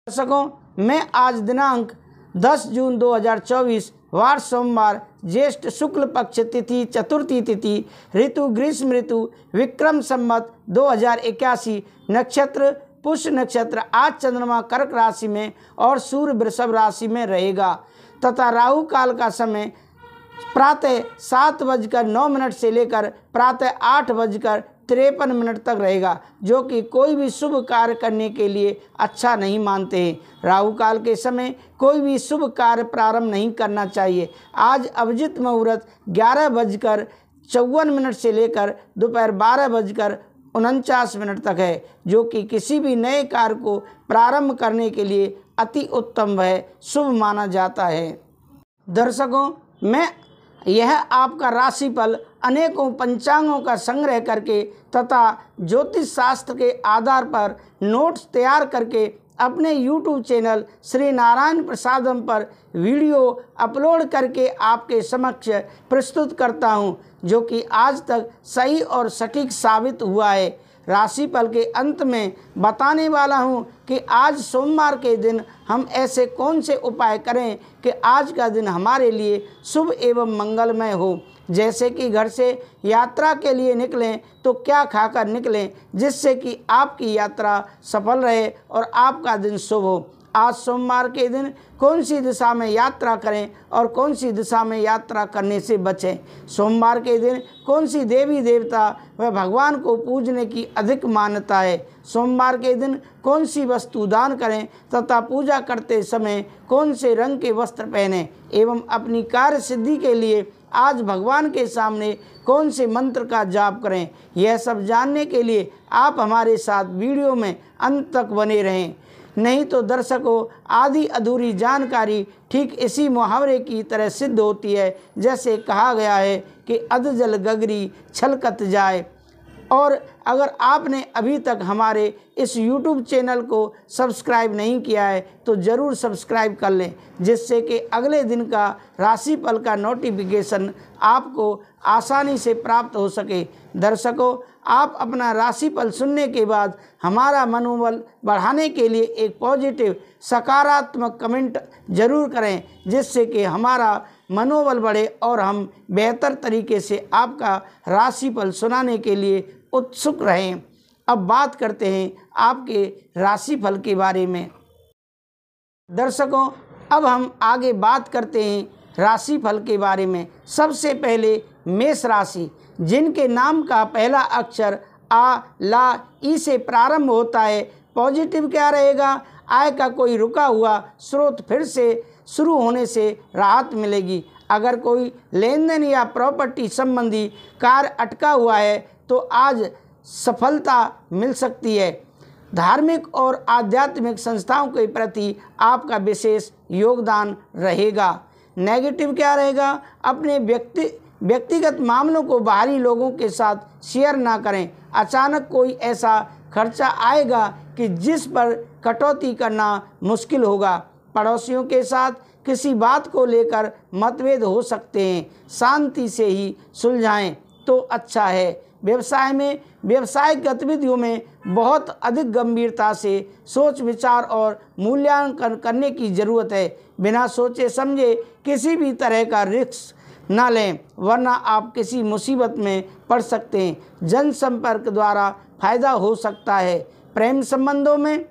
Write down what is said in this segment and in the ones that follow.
दर्शकों, मैं आज दिनांक 10 जून 2024 वार सोमवार ज्येष्ठ शुक्ल पक्ष तिथि चतुर्थी तिथि ऋतु ग्रीष्म ऋतु विक्रम संवत 2081 नक्षत्र पुष्य नक्षत्र। आज चंद्रमा कर्क राशि में और सूर्य वृषभ राशि में रहेगा तथा राहु काल का समय प्रातः 7:09 से लेकर प्रातः 8:53 तक रहेगा, जो कि कोई भी शुभ कार्य करने के लिए अच्छा नहीं मानते हैं। राहु काल के समय कोई भी शुभ कार्य प्रारंभ नहीं करना चाहिए। आज अभिजित मुहूर्त 11:54 से लेकर दोपहर 12:49 तक है, जो कि किसी भी नए कार्य को प्रारंभ करने के लिए अति उत्तम व शुभ माना जाता है। दर्शकों, मैं यह आपका राशिफल अनेकों पंचांगों का संग्रह करके तथा ज्योतिष शास्त्र के आधार पर नोट्स तैयार करके अपने YouTube चैनल श्री नारायण प्रसादम पर वीडियो अपलोड करके आपके समक्ष प्रस्तुत करता हूं, जो कि आज तक सही और सटीक साबित हुआ है। राशिफल के अंत में बताने वाला हूं कि आज सोमवार के दिन हम ऐसे कौन से उपाय करें कि आज का दिन हमारे लिए शुभ एवं मंगलमय हो। जैसे कि घर से यात्रा के लिए निकलें तो क्या खाकर निकलें जिससे कि आपकी यात्रा सफल रहे और आपका दिन शुभ हो। आज सोमवार के दिन कौन सी दिशा में यात्रा करें और कौन सी दिशा में यात्रा करने से बचें। सोमवार के दिन कौन सी देवी देवता व भगवान को पूजने की अधिक मान्यता है। सोमवार के दिन कौन सी वस्तु दान करें तथा पूजा करते समय कौन से रंग के वस्त्र पहनें एवं अपनी कार्य सिद्धि के लिए आज भगवान के सामने कौन से मंत्र का जाप करें। यह सब जानने के लिए आप हमारे साथ वीडियो में अंत तक बने रहें। नहीं तो दर्शकों, आधी अधूरी जानकारी ठीक इसी मुहावरे की तरह सिद्ध होती है, जैसे कहा गया है कि अध जल गगरी छलकत जाए। और अगर आपने अभी तक हमारे इस YouTube चैनल को सब्सक्राइब नहीं किया है तो ज़रूर सब्सक्राइब कर लें, जिससे कि अगले दिन का राशिफल का नोटिफिकेशन आपको आसानी से प्राप्त हो सके। दर्शकों, आप अपना राशिफल सुनने के बाद हमारा मनोबल बढ़ाने के लिए एक पॉजिटिव सकारात्मक कमेंट जरूर करें, जिससे कि हमारा मनोबल बढ़े और हम बेहतर तरीके से आपका राशिफल सुनाने के लिए उत्सुक रहें। अब बात करते हैं आपके राशिफल के बारे में। दर्शकों, अब हम आगे बात करते हैं राशिफल के बारे में। सबसे पहले मेष राशि, जिनके नाम का पहला अक्षर आ ला ई से प्रारंभ होता है। पॉजिटिव क्या रहेगा? आय का कोई रुका हुआ स्रोत फिर से शुरू होने से राहत मिलेगी। अगर कोई लेन देन या प्रॉपर्टी संबंधी कार्य अटका हुआ है तो आज सफलता मिल सकती है। धार्मिक और आध्यात्मिक संस्थाओं के प्रति आपका विशेष योगदान रहेगा। नेगेटिव क्या रहेगा? अपने व्यक्तिगत मामलों को बाहरी लोगों के साथ शेयर ना करें। अचानक कोई ऐसा खर्चा आएगा कि जिस पर कटौती करना मुश्किल होगा। पड़ोसियों के साथ किसी बात को लेकर मतभेद हो सकते हैं, शांति से ही सुलझाएं तो अच्छा है। व्यवसाय में व्यावसायिक गतिविधियों में बहुत अधिक गंभीरता से सोच विचार और मूल्यांकन करने की ज़रूरत है। बिना सोचे समझे किसी भी तरह का रिस्क न लें, वरना आप किसी मुसीबत में पड़ सकते हैं। जनसंपर्क द्वारा फायदा हो सकता है। प्रेम संबंधों में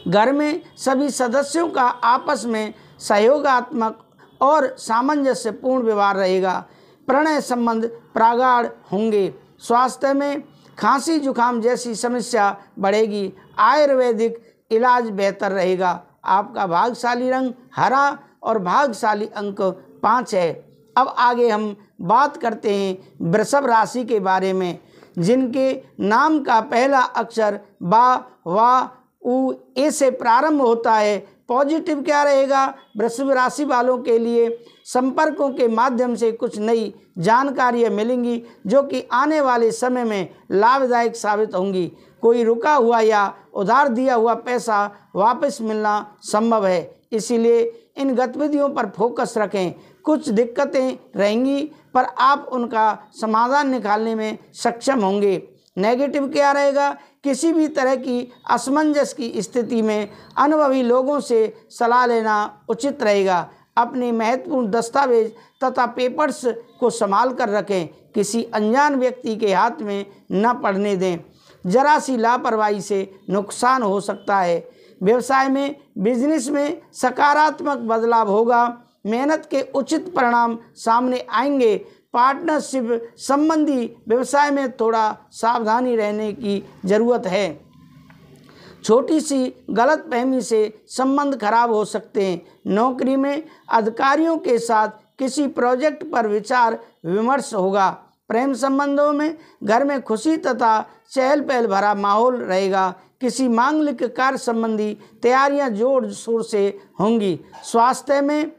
घर में सभी सदस्यों का आपस में सहयोगात्मक और सामंजस्यपूर्ण व्यवहार रहेगा। प्रणय संबंध प्रगाढ़ होंगे। स्वास्थ्य में खांसी जुकाम जैसी समस्या बढ़ेगी। आयुर्वेदिक इलाज बेहतर रहेगा। आपका भाग्यशाली रंग हरा और भाग्यशाली अंक 5 है। अब आगे हम बात करते हैं वृषभ राशि के बारे में, जिनके नाम का पहला अक्षर बा वा उ ए से प्रारंभ होता है। पॉजिटिव क्या रहेगा? वृषभ राशि वालों के लिए संपर्कों के माध्यम से कुछ नई जानकारियाँ मिलेंगी, जो कि आने वाले समय में लाभदायक साबित होंगी। कोई रुका हुआ या उधार दिया हुआ पैसा वापस मिलना संभव है, इसीलिए इन गतिविधियों पर फोकस रखें। कुछ दिक्कतें रहेंगी पर आप उनका समाधान निकालने में सक्षम होंगे। नेगेटिव क्या रहेगा किसी भी तरह की असमंजस की स्थिति में अनुभवी लोगों से सलाह लेना उचित रहेगा। अपने महत्वपूर्ण दस्तावेज तथा पेपर्स को संभाल कर रखें, किसी अनजान व्यक्ति के हाथ में न पड़ने दें। जरा सी लापरवाही से नुकसान हो सकता है। व्यवसाय में, बिजनेस में सकारात्मक बदलाव होगा। मेहनत के उचित परिणाम सामने आएंगे। पार्टनरशिप संबंधी व्यवसाय में थोड़ा सावधानी रहने की ज़रूरत है। छोटी सी गलतफहमी से संबंध खराब हो सकते हैं। नौकरी में अधिकारियों के साथ किसी प्रोजेक्ट पर विचार विमर्श होगा। प्रेम संबंधों में घर में खुशी तथा चहल पहल भरा माहौल रहेगा। किसी मांगलिक कार्य संबंधी तैयारियां जोर शोर से होंगी। स्वास्थ्य में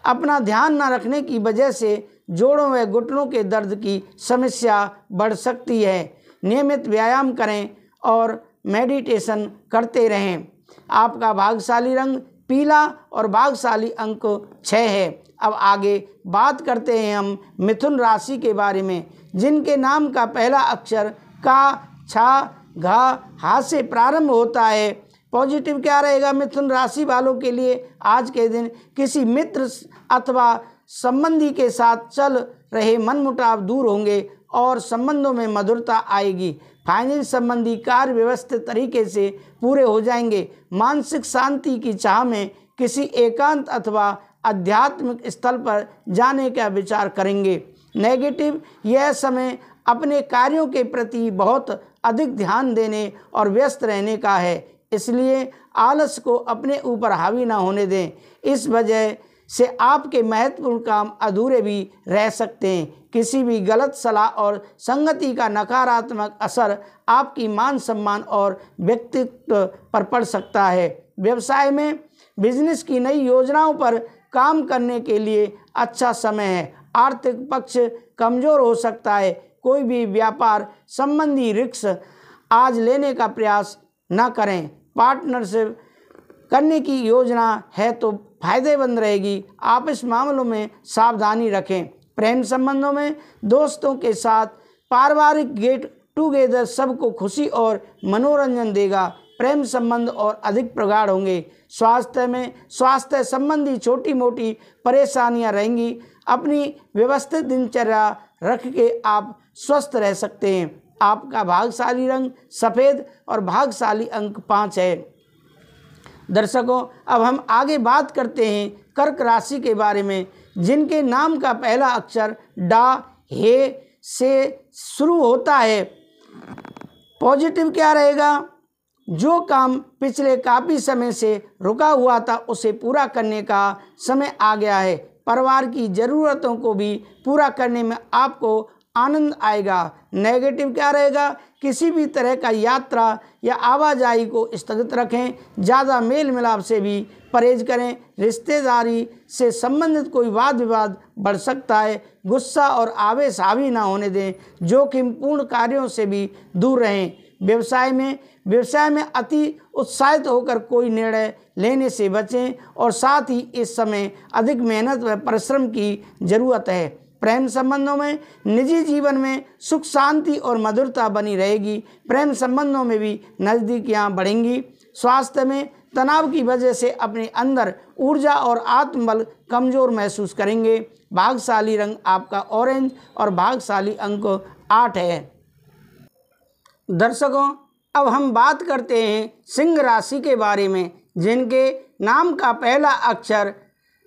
अपना ध्यान न रखने की वजह से जोड़ों व घुटनों के दर्द की समस्या बढ़ सकती है। नियमित व्यायाम करें और मेडिटेशन करते रहें। आपका भाग्यशाली रंग पीला और भाग्यशाली अंक 6 है। अब आगे बात करते हैं हम मिथुन राशि के बारे में, जिनके नाम का पहला अक्षर का, छा, घा, हा से प्रारंभ होता है। पॉजिटिव क्या रहेगा मिथुन राशि वालों के लिए? आज के दिन किसी मित्र अथवा संबंधी के साथ चल रहे मनमुटाव दूर होंगे और संबंधों में मधुरता आएगी। फाइनेंस संबंधी कार्य व्यवस्थित तरीके से पूरे हो जाएंगे। मानसिक शांति की चाह में किसी एकांत अथवा आध्यात्मिक स्थल पर जाने का विचार करेंगे। नेगेटिव, यह समय अपने कार्यों के प्रति बहुत अधिक ध्यान देने और व्यस्त रहने का है, इसलिए आलस को अपने ऊपर हावी ना होने दें। इस वजह से आपके महत्वपूर्ण काम अधूरे भी रह सकते हैं। किसी भी गलत सलाह और संगति का नकारात्मक असर आपकी मान सम्मान और व्यक्तित्व पर पड़ सकता है। व्यवसाय में बिजनेस की नई योजनाओं पर काम करने के लिए अच्छा समय है। आर्थिक पक्ष कमज़ोर हो सकता है। कोई भी व्यापार संबंधी रिस्क आज लेने का प्रयास न करें। पार्टनरशिप करने की योजना है तो फायदेमंद रहेगी। आपस मामलों में सावधानी रखें। प्रेम संबंधों में दोस्तों के साथ पारिवारिक गेट टुगेदर सबको खुशी और मनोरंजन देगा। प्रेम संबंध और अधिक प्रगाढ़ होंगे। स्वास्थ्य में, स्वास्थ्य संबंधी छोटी मोटी परेशानियां रहेंगी। अपनी व्यवस्थित दिनचर्या रख के आप स्वस्थ रह सकते हैं। आपका भाग्यशाली रंग सफ़ेद और भाग्यशाली अंक 5 है। दर्शकों, अब हम आगे बात करते हैं कर्क राशि के बारे में, जिनके नाम का पहला अक्षर डा, हे से शुरू होता है। पॉजिटिव क्या रहेगा? जो काम पिछले काफ़ी समय से रुका हुआ था उसे पूरा करने का समय आ गया है। परिवार की ज़रूरतों को भी पूरा करने में आपको आनंद आएगा। नेगेटिव क्या रहेगा? किसी भी तरह का यात्रा या आवाजाही को स्थगित रखें। ज़्यादा मेल मिलाप से भी परहेज करें। रिश्तेदारी से संबंधित कोई वाद विवाद बढ़ सकता है। गुस्सा और आवेश हावी ना होने दें। जोखिमपूर्ण कार्यों से भी दूर रहें। व्यवसाय में अति उत्साहित होकर कोई निर्णय लेने से बचें और साथ ही इस समय अधिक मेहनत व परिश्रम की ज़रूरत है। प्रेम संबंधों में, निजी जीवन में सुख शांति और मधुरता बनी रहेगी। प्रेम संबंधों में भी नज़दीकियाँ बढ़ेंगी। स्वास्थ्य में तनाव की वजह से अपने अंदर ऊर्जा और आत्मबल कमज़ोर महसूस करेंगे। भाग्यशाली रंग आपका ऑरेंज और भाग्यशाली अंक 8 है। दर्शकों, अब हम बात करते हैं सिंह राशि के बारे में, जिनके नाम का पहला अक्षर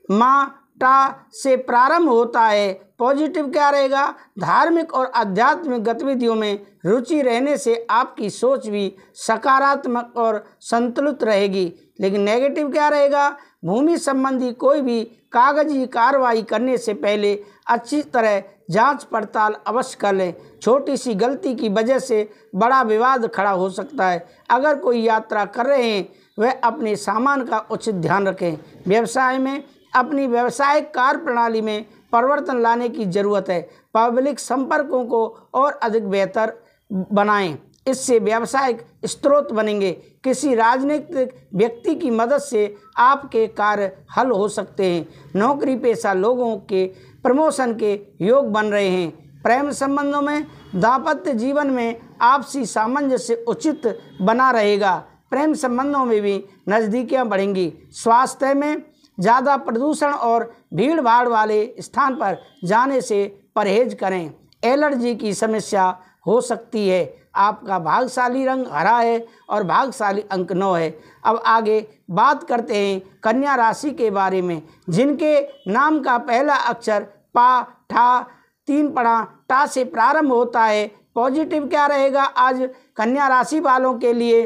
मा, टा से प्रारंभ होता है। पॉजिटिव क्या रहेगा? धार्मिक और आध्यात्मिक गतिविधियों में रुचि रहने से आपकी सोच भी सकारात्मक और संतुलित रहेगी। लेकिन नेगेटिव क्या रहेगा? भूमि संबंधी कोई भी कागजी कार्रवाई करने से पहले अच्छी तरह जांच पड़ताल अवश्य कर लें। छोटी सी गलती की वजह से बड़ा विवाद खड़ा हो सकता है। अगर कोई यात्रा कर रहे हैं वह अपने सामान का उचित ध्यान रखें। व्यवसाय में अपनी व्यावसायिक कार्य प्रणाली में परिवर्तन लाने की ज़रूरत है। पब्लिक संपर्कों को और अधिक बेहतर बनाएं, इससे व्यावसायिक स्रोत बनेंगे। किसी राजनीतिक व्यक्ति की मदद से आपके कार्य हल हो सकते हैं। नौकरी पेशा लोगों के प्रमोशन के योग बन रहे हैं। प्रेम संबंधों में दाम्पत्य जीवन में आपसी सामंजस्य उचित बना रहेगा। प्रेम संबंधों में भी नज़दीकियाँ बढ़ेंगी। स्वास्थ्य में ज़्यादा प्रदूषण और भीड़ भाड़ वाले स्थान पर जाने से परहेज करें। एलर्जी की समस्या हो सकती है। आपका भाग्यशाली रंग हरा है और भाग्यशाली अंक 9 है। अब आगे बात करते हैं कन्या राशि के बारे में, जिनके नाम का पहला अक्षर पा, ठा, 3 पड़ा, टा से प्रारंभ होता है। पॉजिटिव क्या रहेगा आज कन्या राशि वालों के लिए?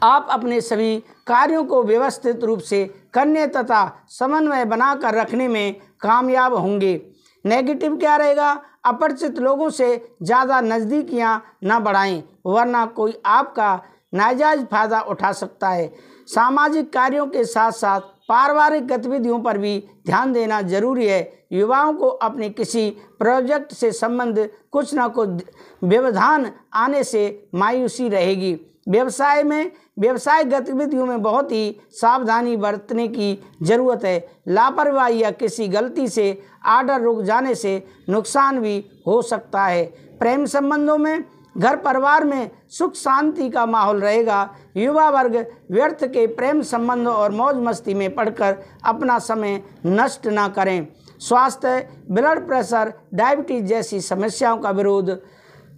आप अपने सभी कार्यों को व्यवस्थित रूप से करने तथा समन्वय बनाकर रखने में कामयाब होंगे। नेगेटिव क्या रहेगा? अपरिचित लोगों से ज़्यादा नज़दीकियाँ न बढ़ाएं, वरना कोई आपका नाजायज़ फायदा उठा सकता है। सामाजिक कार्यों के साथ साथ पारिवारिक गतिविधियों पर भी ध्यान देना जरूरी है। युवाओं को अपने किसी प्रोजेक्ट से संबंधित कुछ न कुछ व्यवधान आने से मायूसी रहेगी। व्यवसाय में व्यवसायिक गतिविधियों में बहुत ही सावधानी बरतने की ज़रूरत है। लापरवाही या किसी गलती से आर्डर रुक जाने से नुकसान भी हो सकता है। प्रेम संबंधों में घर परिवार में सुख शांति का माहौल रहेगा। युवा वर्ग व्यर्थ के प्रेम संबंधों और मौज मस्ती में पड़कर अपना समय नष्ट न करें। स्वास्थ्य, ब्लड प्रेशर, डायबिटीज जैसी समस्याओं का विरोध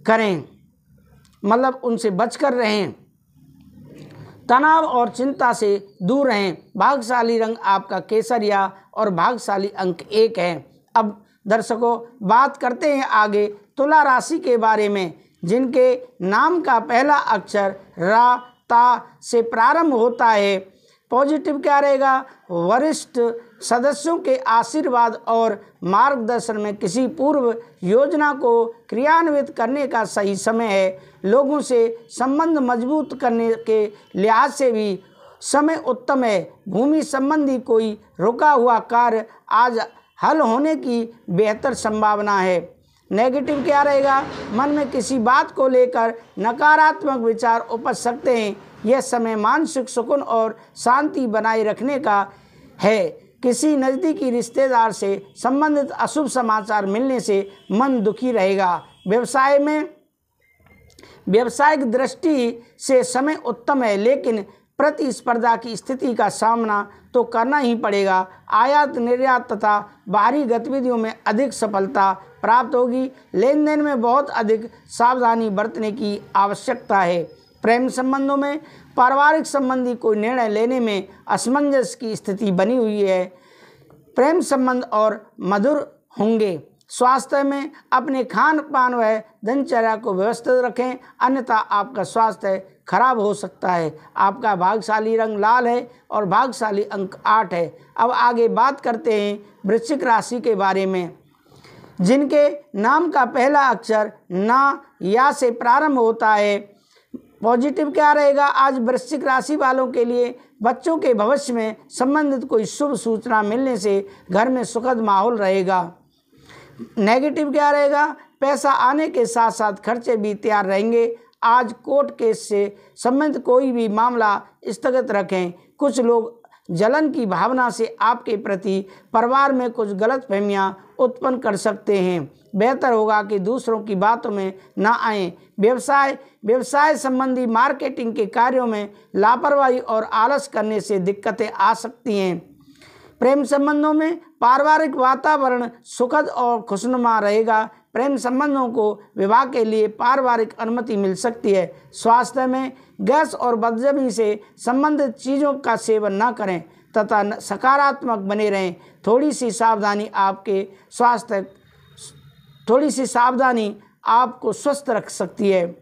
करें, मतलब उनसे बचकर रहें। तनाव और चिंता से दूर रहें। भाग्यशाली रंग आपका केसरिया और भाग्यशाली अंक 1 है। अब दर्शकों बात करते हैं आगे तुला राशि के बारे में, जिनके नाम का पहला अक्षर रा, ता से प्रारंभ होता है। पॉजिटिव क्या रहेगा? वरिष्ठ सदस्यों के आशीर्वाद और मार्गदर्शन में किसी पूर्व योजना को क्रियान्वित करने का सही समय है। लोगों से संबंध मजबूत करने के लिहाज से भी समय उत्तम है। भूमि संबंधी कोई रुका हुआ कार्य आज हल होने की बेहतर संभावना है। नेगेटिव क्या रहेगा? मन में किसी बात को लेकर नकारात्मक विचार उपज सकते हैं। यह समय मानसिक सुकून और शांति बनाए रखने का है। किसी नज़दीकी रिश्तेदार से संबंधित अशुभ समाचार मिलने से मन दुखी रहेगा। व्यवसाय में व्यावसायिक दृष्टि से समय उत्तम है, लेकिन प्रतिस्पर्धा की स्थिति का सामना तो करना ही पड़ेगा। आयात निर्यात तथा बाहरी गतिविधियों में अधिक सफलता प्राप्त होगी। लेन देन में बहुत अधिक सावधानी बरतने की आवश्यकता है। प्रेम संबंधों में पारिवारिक संबंधी कोई निर्णय लेने में असमंजस की स्थिति बनी हुई है। प्रेम संबंध और मधुर होंगे। स्वास्थ्य में अपने खान पान व दिनचर्या को व्यवस्थित रखें, अन्यथा आपका स्वास्थ्य खराब हो सकता है। आपका भाग्यशाली रंग लाल है और भाग्यशाली अंक 8 है। अब आगे बात करते हैं वृश्चिक राशि के बारे में, जिनके नाम का पहला अक्षर ना, या से प्रारंभ होता है। पॉजिटिव क्या रहेगा? आज वृश्चिक राशि वालों के लिए बच्चों के भविष्य में संबंधित कोई शुभ सूचना मिलने से घर में सुखद माहौल रहेगा। नेगेटिव क्या रहेगा? पैसा आने के साथ साथ खर्चे भी तैयार रहेंगे। आज कोर्ट केस से संबंधित कोई भी मामला स्थगित रखें। कुछ लोग जलन की भावना से आपके प्रति परिवार में कुछ गलतफहमियां उत्पन्न कर सकते हैं। बेहतर होगा कि दूसरों की बातों में न आएं। व्यवसाय संबंधी मार्केटिंग के कार्यों में लापरवाही और आलस करने से दिक्कतें आ सकती हैं। प्रेम संबंधों में पारिवारिक वातावरण सुखद और खुशनुमा रहेगा। प्रेम संबंधों को विवाह के लिए पारिवारिक अनुमति मिल सकती है। स्वास्थ्य में गैस और बदहजमी से संबंधित चीज़ों का सेवन न करें तथा सकारात्मक बने रहें। थोड़ी सी सावधानी आपको स्वस्थ रख सकती है।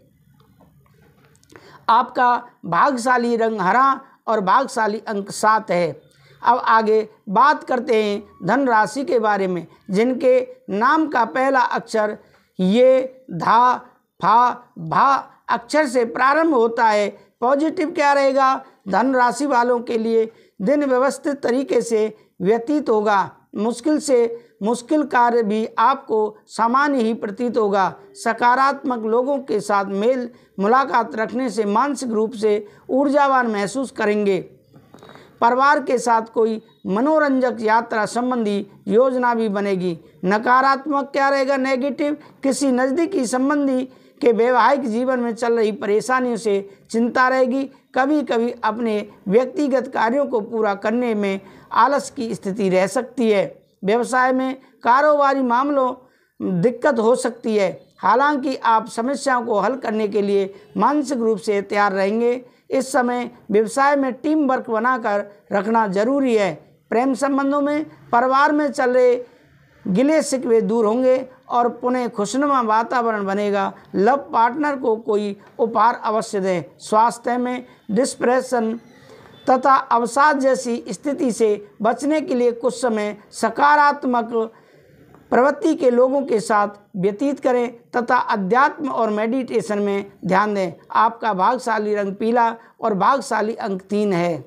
आपका भाग्यशाली रंग हरा और भाग्यशाली अंक 7 है। अब आगे बात करते हैं धन राशि के बारे में, जिनके नाम का पहला अक्षर ये, धा, फा, भा अक्षर से प्रारंभ होता है। पॉजिटिव क्या रहेगा? धन राशि वालों के लिए दिन व्यवस्थित तरीके से व्यतीत होगा। मुश्किल कार्य भी आपको सामान्य ही प्रतीत होगा। सकारात्मक लोगों के साथ मेल मुलाकात रखने से मानसिक रूप से ऊर्जावान महसूस करेंगे। परिवार के साथ कोई मनोरंजक यात्रा संबंधी योजना भी बनेगी। नकारात्मक क्या रहेगा? नेगेटिव, किसी नज़दीकी संबंधी के वैवाहिक जीवन में चल रही परेशानियों से चिंता रहेगी। कभी कभी अपने व्यक्तिगत कार्यों को पूरा करने में आलस की स्थिति रह सकती है। व्यवसाय में कारोबारी मामलों दिक्कत हो सकती है, हालांकि आप समस्याओं को हल करने के लिए मानसिक रूप से तैयार रहेंगे। इस समय व्यवसाय में टीम वर्क बनाकर रखना जरूरी है। प्रेम संबंधों में परिवार में चल रहे गिले शिकवे दूर होंगे और पुनः खुशनुमा वातावरण बनेगा। लव पार्टनर को कोई उपहार अवश्य दें। स्वास्थ्य में डिप्रेशन तथा अवसाद जैसी स्थिति से बचने के लिए कुछ समय सकारात्मक प्रवृत्ति के लोगों के साथ व्यतीत करें तथा अध्यात्म और मेडिटेशन में ध्यान दें। आपका भाग्यशाली रंग पीला और भाग्यशाली अंक 3 है।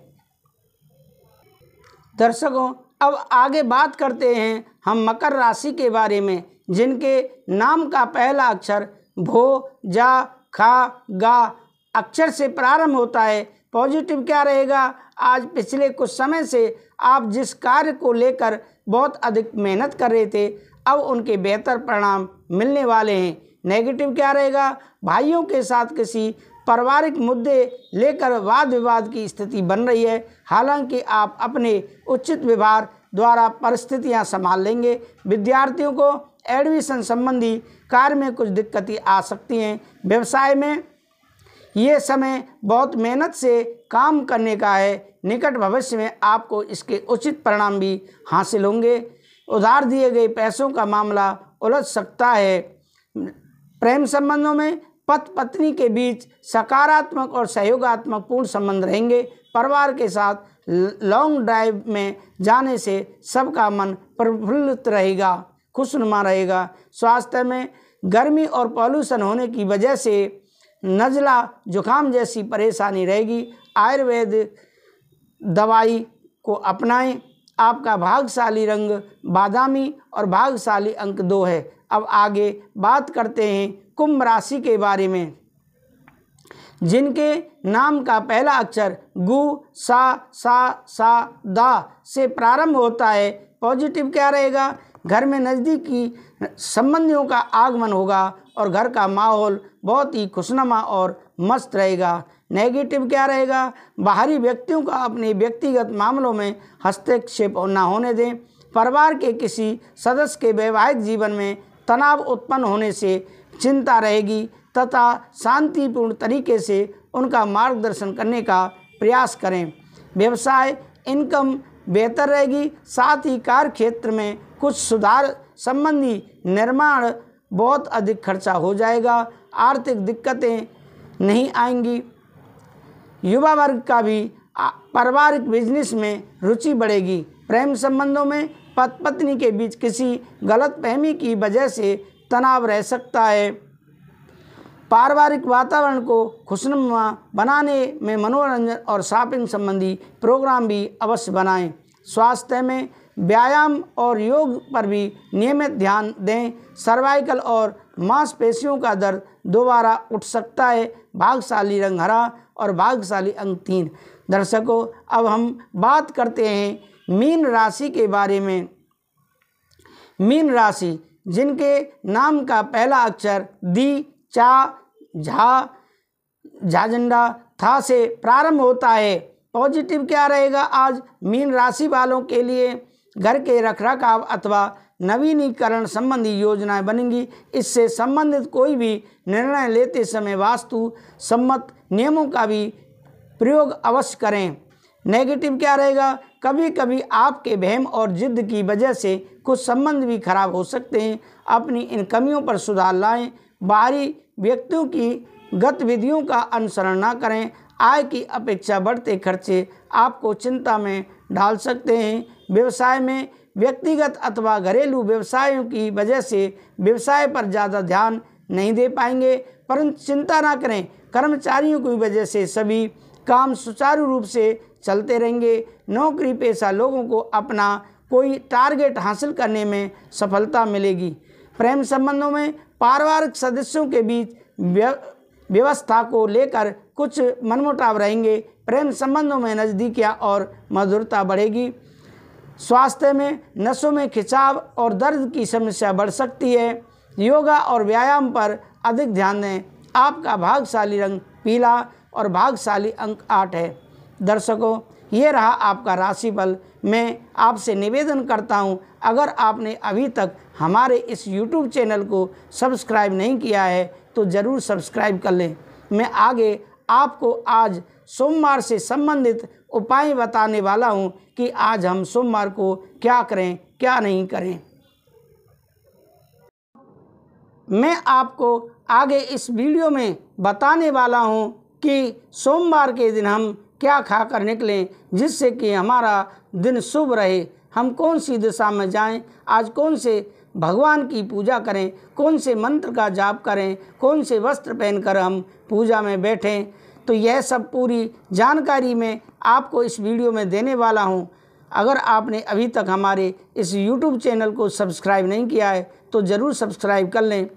दर्शकों, अब आगे बात करते हैं हम मकर राशि के बारे में, जिनके नाम का पहला अक्षर भो, जा, खा, गा अक्षर से प्रारंभ होता है। पॉजिटिव क्या रहेगा? आज पिछले कुछ समय से आप जिस कार्य को लेकर बहुत अधिक मेहनत कर रहे थे, अब उनके बेहतर परिणाम मिलने वाले हैं। नेगेटिव क्या रहेगा? भाइयों के साथ किसी पारिवारिक मुद्दे लेकर वाद विवाद की स्थिति बन रही है, हालांकि आप अपने उचित व्यवहार द्वारा परिस्थितियां संभाल लेंगे। विद्यार्थियों को एडमिशन संबंधी कार्य में कुछ दिक्कतें आ सकती हैं। व्यवसाय में ये समय बहुत मेहनत से काम करने का है। निकट भविष्य में आपको इसके उचित परिणाम भी हासिल होंगे। उधार दिए गए पैसों का मामला उलझ सकता है। प्रेम संबंधों में पति पत्नी के बीच सकारात्मक और सहयोगात्मक पूर्ण संबंध रहेंगे। परिवार के साथ लॉन्ग ड्राइव में जाने से सबका मन प्रफुल्लित रहेगा, खुशनुमा रहेगा। स्वास्थ्य में गर्मी और पॉल्यूशन होने की वजह से नज़ला जुकाम जैसी परेशानी रहेगी। आयुर्वेद दवाई को अपनाएं। आपका भाग्यशाली रंग बादामी और भाग्यशाली अंक 2 है। अब आगे बात करते हैं कुंभ राशि के बारे में, जिनके नाम का पहला अक्षर गु, सा, दा से प्रारंभ होता है। पॉजिटिव क्या रहेगा? घर में नज़दीकी संबंधियों का आगमन होगा और घर का माहौल बहुत ही खुशनुमा और मस्त रहेगा। नेगेटिव क्या रहेगा? बाहरी व्यक्तियों का अपने व्यक्तिगत मामलों में हस्तक्षेप न होने दें। परिवार के किसी सदस्य के वैवाहिक जीवन में तनाव उत्पन्न होने से चिंता रहेगी तथा शांतिपूर्ण तरीके से उनका मार्गदर्शन करने का प्रयास करें। व्यवसाय इनकम बेहतर रहेगी, साथ ही कार्य क्षेत्र में कुछ सुधार संबंधी निर्माण बहुत अधिक खर्चा हो जाएगा। आर्थिक दिक्कतें नहीं आएंगी। युवा वर्ग का भी पारिवारिक बिजनेस में रुचि बढ़ेगी। प्रेम संबंधों में पति पत्नी के बीच किसी गलतफहमी की वजह से तनाव रह सकता है। पारिवारिक वातावरण को खुशनुमा बनाने में मनोरंजन और शॉपिंग संबंधी प्रोग्राम भी अवश्य बनाएं। स्वास्थ्य में व्यायाम और योग पर भी नियमित ध्यान दें। सर्वाइकल और मांसपेशियों का दर्द दोबारा उठ सकता है। भाग्यशाली रंग हरा और भाग्यशाली अंक 3। दर्शकों, अब हम बात करते हैं मीन राशि के बारे में। मीन राशि, जिनके नाम का पहला अक्षर दी, चा, झा, झाझंडा, था से प्रारंभ होता है। पॉजिटिव क्या रहेगा? आज मीन राशि वालों के लिए घर के रखरखाव अथवा नवीनीकरण संबंधी योजनाएं बनेंगी। इससे संबंधित कोई भी निर्णय लेते समय वास्तु सम्मत नियमों का भी प्रयोग अवश्य करें। नेगेटिव क्या रहेगा? कभी कभी आपके वहम और जिद की वजह से कुछ संबंध भी खराब हो सकते हैं। अपनी इन कमियों पर सुधार लाएं। बाहरी व्यक्तियों की गतिविधियों का अनुसरण न करें। आय की अपेक्षा बढ़ते खर्चे आपको चिंता में डाल सकते हैं। व्यवसाय में व्यक्तिगत अथवा घरेलू व्यवसायों की वजह से व्यवसाय पर ज़्यादा ध्यान नहीं दे पाएंगे, परंतु चिंता ना करें, कर्मचारियों की वजह से सभी काम सुचारू रूप से चलते रहेंगे। नौकरी पेशा लोगों को अपना कोई टारगेट हासिल करने में सफलता मिलेगी। प्रेम संबंधों में पारिवारिक सदस्यों के बीच व्यवस्था को लेकर कुछ मनमुटाव रहेंगे। प्रेम संबंधों में नज़दीकियाँ और मधुरता बढ़ेगी। स्वास्थ्य में नसों में खिंचाव और दर्द की समस्या बढ़ सकती है। योगा और व्यायाम पर अधिक ध्यान दें। आपका भाग्यशाली रंग पीला और भाग्यशाली अंक 8 है। दर्शकों, ये रहा आपका राशिफल। मैं आपसे निवेदन करता हूँ, अगर आपने अभी तक हमारे इस YouTube चैनल को सब्सक्राइब नहीं किया है तो ज़रूर सब्सक्राइब कर लें। मैं आगे आपको आज सोमवार से संबंधित उपाय बताने वाला हूँ कि आज हम सोमवार को क्या करें क्या नहीं करें। मैं आपको आगे इस वीडियो में बताने वाला हूँ कि सोमवार के दिन हम क्या खाकर निकलें जिससे कि हमारा दिन शुभ रहे। हम कौन सी दिशा में जाएं, आज कौन से भगवान की पूजा करें, कौन से मंत्र का जाप करें, कौन से वस्त्र पहनकर हम पूजा में बैठें। तो यह सब पूरी जानकारी मैं आपको इस वीडियो में देने वाला हूं। अगर आपने अभी तक हमारे इस YouTube चैनल को सब्सक्राइब नहीं किया है तो ज़रूर सब्सक्राइब कर लें।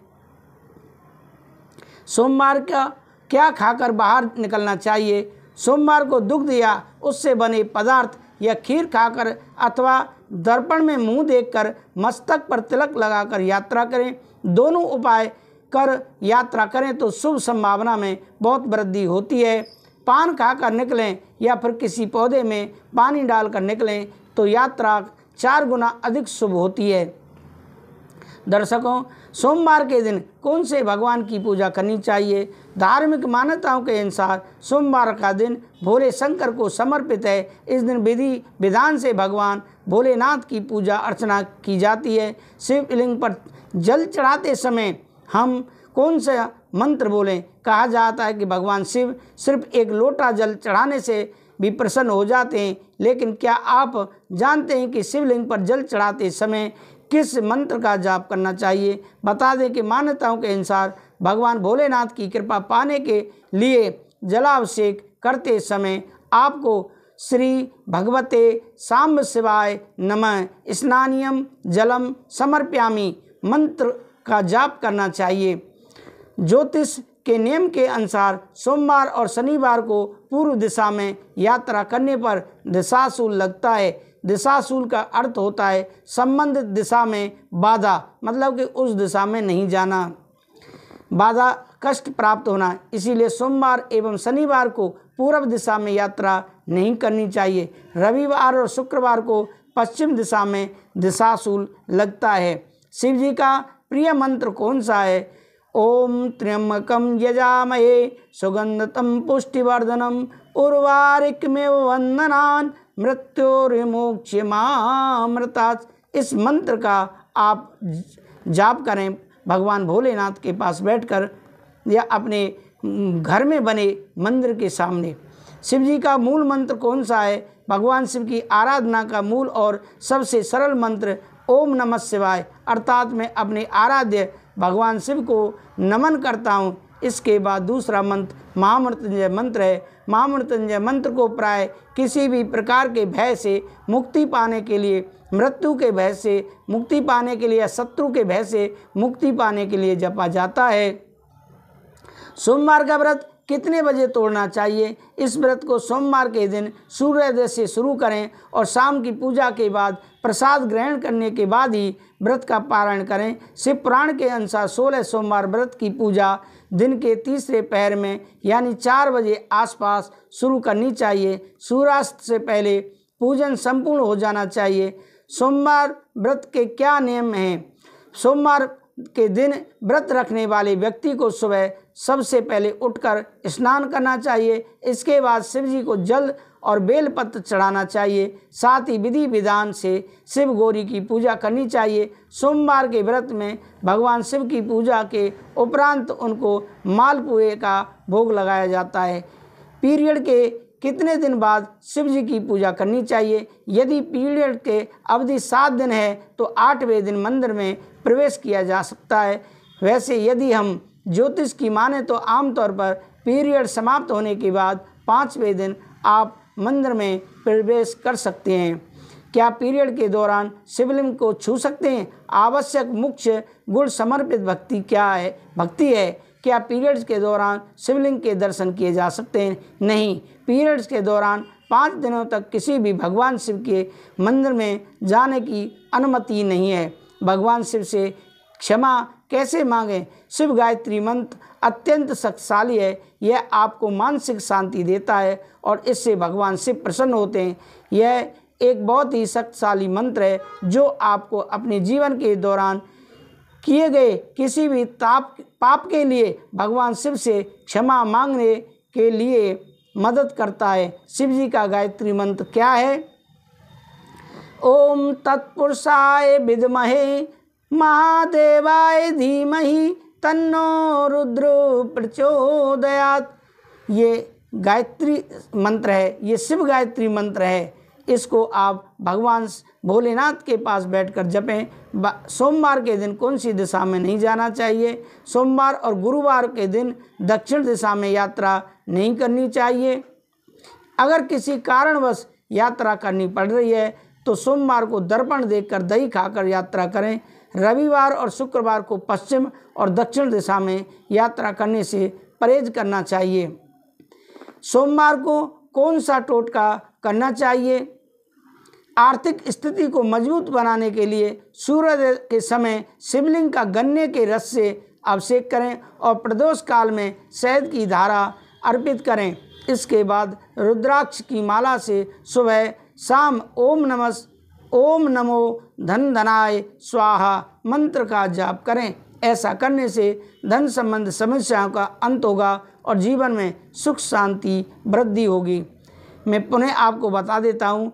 सोमवार का क्या खाकर बाहर निकलना चाहिए। सोमवार को दुग्ध या उससे बने पदार्थ या खीर खाकर अथवा दर्पण में मुंह देखकर मस्तक पर तिलक लगाकर यात्रा करें। दोनों उपाय कर यात्रा करें तो शुभ संभावना में बहुत वृद्धि होती है। पान खाकर निकलें या फिर किसी पौधे में पानी डालकर निकलें तो यात्रा 4 गुना अधिक शुभ होती है। दर्शकों, सोमवार के दिन कौन से भगवान की पूजा करनी चाहिए। धार्मिक मान्यताओं के अनुसार सोमवार का दिन भोले शंकर को समर्पित है। इस दिन विधि विधान से भगवान भोलेनाथ की पूजा अर्चना की जाती है। शिवलिंग पर जल चढ़ाते समय हम कौन सा मंत्र बोलें। कहा जाता है कि भगवान शिव सिर्फ एक लोटा जल चढ़ाने से भी प्रसन्न हो जाते हैं, लेकिन क्या आप जानते हैं कि शिवलिंग पर जल चढ़ाते समय किस मंत्र का जाप करना चाहिए। बता दें कि मान्यताओं के अनुसार भगवान भोलेनाथ की कृपा पाने के लिए जलाभिषेक करते समय आपको श्री भगवते सांब शिवाय नमः स्नानियम जलम समर्प्यामि मंत्र का जाप करना चाहिए। ज्योतिष के नियम के अनुसार सोमवार और शनिवार को पूर्व दिशा में यात्रा करने पर दिशाशूल लगता है। दिशाशूल का अर्थ होता है संबंधित दिशा में बाधा, मतलब कि उस दिशा में नहीं जाना, बाधा कष्ट प्राप्त होना। इसीलिए सोमवार एवं शनिवार को पूर्व दिशा में यात्रा नहीं करनी चाहिए। रविवार और शुक्रवार को पश्चिम दिशा में दिशाशूल लगता है। शिव जी का प्रिय मंत्र कौन सा है। ओम त्र्यंबकम यजामहे सुगंधतम पुष्टिवर्धनम उर्वारुकमेव वंदनान् मृत्योर्विमोक्ष्यमामृतात्। इस मंत्र का आप जाप करें भगवान भोलेनाथ के पास बैठकर या अपने घर में बने मंदिर के सामने। शिव जी का मूल मंत्र कौन सा है। भगवान शिव की आराधना का मूल और सबसे सरल मंत्र ओम नमः शिवाय, अर्थात मैं अपने आराध्य भगवान शिव को नमन करता हूँ। इसके बाद दूसरा मंत्र महामृत्युंजय मंत्र है। महामृत्युंजय मंत्र को प्राय किसी भी प्रकार के भय से मुक्ति पाने के लिए, मृत्यु के भय से मुक्ति पाने के लिए या शत्रु के भय से मुक्ति पाने के लिए जपा जाता है। सोमवार का व्रत कितने बजे तोड़ना चाहिए। इस व्रत को सोमवार के दिन सूर्योदय से शुरू करें और शाम की पूजा के बाद प्रसाद ग्रहण करने के बाद ही व्रत का पारण करें। शिव पुराण के अनुसार 16 सोमवार व्रत की पूजा दिन के तीसरे पहर में यानी 4 बजे आसपास शुरू करनी चाहिए। सूर्यास्त से पहले पूजन संपूर्ण हो जाना चाहिए। सोमवार व्रत के क्या नियम हैं। सोमवार के दिन व्रत रखने वाले व्यक्ति को सुबह सबसे पहले उठकर स्नान करना चाहिए। इसके बाद शिव जी को जल और बेलपत्र चढ़ाना चाहिए। साथ ही विधि विधान से शिव गौरी की पूजा करनी चाहिए। सोमवार के व्रत में भगवान शिव की पूजा के उपरांत उनको मालपुए का भोग लगाया जाता है। पीरियड के कितने दिन बाद शिव जी की पूजा करनी चाहिए। यदि पीरियड के अवधि 7 दिन है तो 8वें दिन मंदिर में प्रवेश किया जा सकता है। वैसे यदि हम ज्योतिष की माने तो आमतौर पर पीरियड समाप्त होने के बाद 5वें दिन आप मंदिर में प्रवेश कर सकते हैं। क्या पीरियड के दौरान शिवलिंग को छू सकते हैं। आवश्यक मुख्य गुण समर्पित भक्ति क्या है। भक्ति है क्या पीरियड्स के दौरान शिवलिंग के दर्शन किए जा सकते हैं? नहीं, पीरियड्स के दौरान 5 दिनों तक किसी भी भगवान शिव के मंदिर में जाने की अनुमति नहीं है। भगवान शिव से क्षमा कैसे मांगें? शिव गायत्री मंत्र अत्यंत शक्तिशाली है। यह आपको मानसिक शांति देता है और इससे भगवान शिव प्रसन्न होते हैं। यह एक बहुत ही शक्तिशाली मंत्र है जो आपको अपने जीवन के दौरान किए गए किसी भी पाप के लिए भगवान शिव से क्षमा मांगने के लिए मदद करता है। शिव जी का गायत्री मंत्र क्या है? ओम तत्पुरुषाय विद्महे महादेवाय धीमहि तन्नो रुद्र प्रचोदयात्। ये गायत्री मंत्र है, ये शिव गायत्री मंत्र है। इसको आप भगवान भोलेनाथ के पास बैठकर जपें। सोमवार के दिन कौन सी दिशा में नहीं जाना चाहिए? सोमवार और गुरुवार के दिन दक्षिण दिशा में यात्रा नहीं करनी चाहिए। अगर किसी कारणवश यात्रा करनी पड़ रही है तो सोमवार को दर्पण देखकर दही खाकर यात्रा करें। रविवार और शुक्रवार को पश्चिम और दक्षिण दिशा में यात्रा करने से परहेज करना चाहिए। सोमवार को कौन सा टोटका करना चाहिए? आर्थिक स्थिति को मजबूत बनाने के लिए सूर्योदय के समय शिवलिंग का गन्ने के रस से अभिषेक करें और प्रदोष काल में शहद की धारा अर्पित करें। इसके बाद रुद्राक्ष की माला से सुबह शाम ओम नमो धन धनाय स्वाहा मंत्र का जाप करें। ऐसा करने से धन संबंध समस्याओं का अंत होगा और जीवन में सुख शांति वृद्धि होगी। मैं पुनः आपको बता देता हूँ,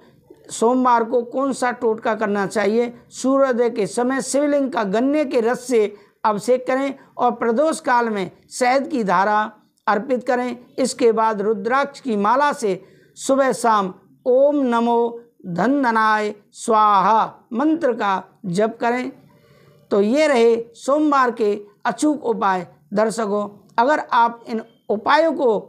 सोमवार को कौन सा टोटका करना चाहिए। सूर्योदय के समय शिवलिंग का गन्ने के रस से अभिषेक करें और प्रदोष काल में शहद की धारा अर्पित करें। इसके बाद रुद्राक्ष की माला से सुबह शाम ओम नमो धन धनाय स्वाहा मंत्र का जप करें। तो ये रहे सोमवार के अचूक उपाय। दर्शकों, अगर आप इन उपायों को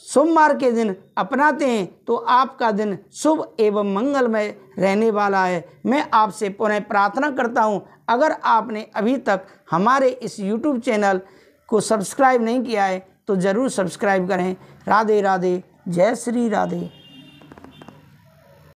सोमवार के दिन अपनाते हैं तो आपका दिन शुभ एवं मंगलमय रहने वाला है। मैं आपसे पुनः प्रार्थना करता हूं, अगर आपने अभी तक हमारे इस YouTube चैनल को सब्सक्राइब नहीं किया है तो ज़रूर सब्सक्राइब करें। राधे राधे, जय श्री राधे।